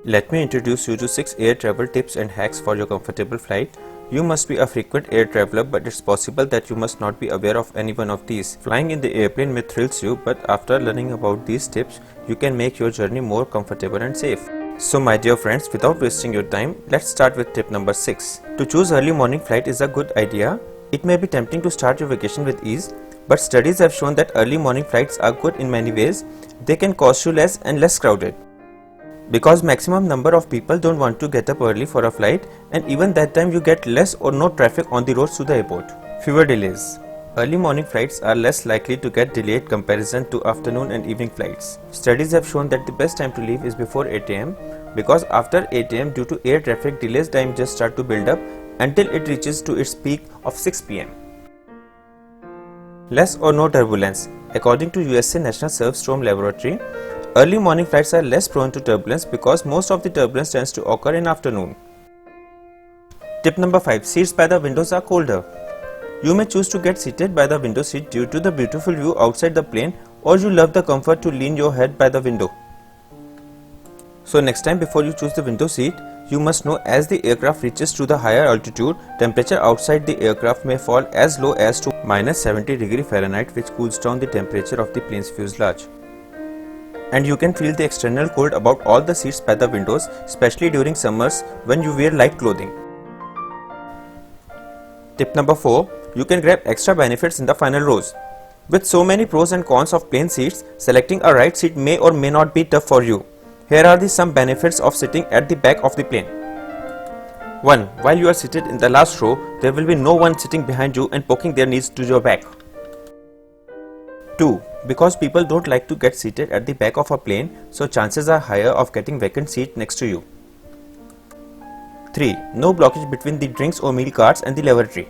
Let me introduce you to 6 air travel tips and hacks for your comfortable flight. You must be a frequent air traveler, but it's possible that you must not be aware of any one of these. Flying in the airplane may thrill you, but after learning about these tips, you can make your journey more comfortable and safe. So my dear friends, without wasting your time, let's start with tip number 6. To choose early morning flight is a good idea. It may be tempting to start your vacation with ease, but studies have shown that early morning flights are good in many ways. They can cost you less and less crowded. Because maximum number of people don't want to get up early for a flight, and even that time you get less or no traffic on the roads to the airport. Fewer delays. Early morning flights are less likely to get delayed comparison to afternoon and evening flights. Studies have shown that the best time to leave is before 8 am because after 8 am due to air traffic delays time just start to build up until it reaches to its peak of 6 pm. Less or no turbulence. According to USA National Surf-Storm Laboratory, early morning flights are less prone to turbulence because most of the turbulence tends to occur in afternoon. Tip number 5. Seats by the windows are colder. You may choose to get seated by the window seat due to the beautiful view outside the plane, or you love the comfort to lean your head by the window. So next time before you choose the window seat, you must know as the aircraft reaches to the higher altitude, temperature outside the aircraft may fall as low as to -70°F, which cools down the temperature of the plane's fuselage. And you can feel the external cold about all the seats by the windows, especially during summers when you wear light clothing. Tip number 4. You can grab extra benefits in the final rows. With so many pros and cons of plane seats, selecting a right seat may or may not be tough for you. Here are some benefits of sitting at the back of the plane. 1. While you are seated in the last row, there will be no one sitting behind you and poking their knees to your back. 2. Because people don't like to get seated at the back of a plane, so chances are higher of getting vacant seat next to you. 3. No blockage between the drinks or meal carts and the lavatory.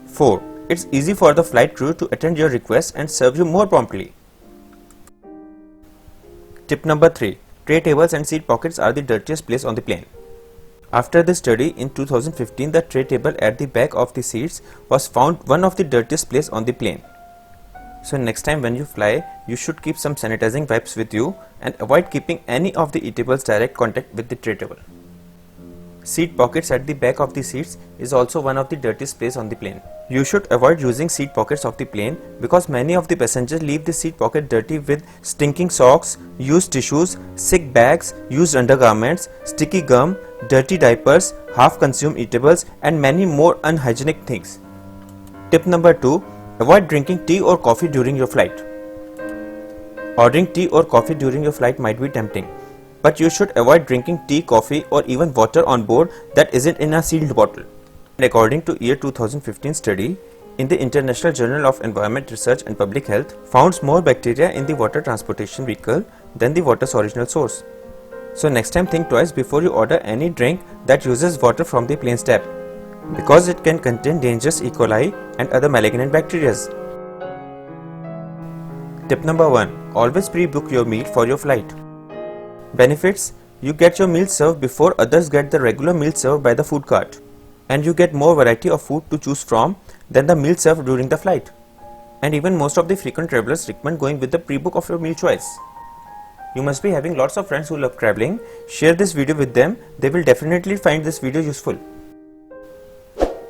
4. It's easy for the flight crew to attend your requests and serve you more promptly. Tip number 3. Tray tables and seat pockets are the dirtiest place on the plane. After this study in 2015, the tray table at the back of the seats was found one of the dirtiest place on the plane. So next time when you fly, you should keep some sanitizing wipes with you and avoid keeping any of the eatables direct contact with the tray table. Seat pockets at the back of the seats is also one of the dirtiest place on the plane. You should avoid using seat pockets of the plane because many of the passengers leave the seat pocket dirty with stinking socks, used tissues, sick bags, used undergarments, sticky gum, dirty diapers, half-consumed eatables and many more unhygienic things. Tip number 2. Avoid drinking tea or coffee during your flight. Ordering tea or coffee during your flight might be tempting, but you should avoid drinking tea, coffee or even water on board that isn't in a sealed bottle. And according to year 2015 study in the International Journal of Environment Research and Public Health, found more bacteria in the water transportation vehicle than the water's original source. So next time think twice before you order any drink that uses water from the plane's tap, because it can contain dangerous E. coli and other malignant bacteria. Tip number 1. Always pre-book your meal for your flight. Benefits: you get your meal served before others get the regular meal served by the food cart, and you get more variety of food to choose from than the meal served during the flight. And even most of the frequent travelers recommend going with the pre-book of your meal choice. You must be having lots of friends who love traveling. Share this video with them. They will definitely find this video useful.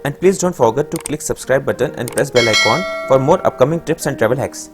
And please don't forget to click subscribe button and press bell icon for more upcoming tips and travel hacks.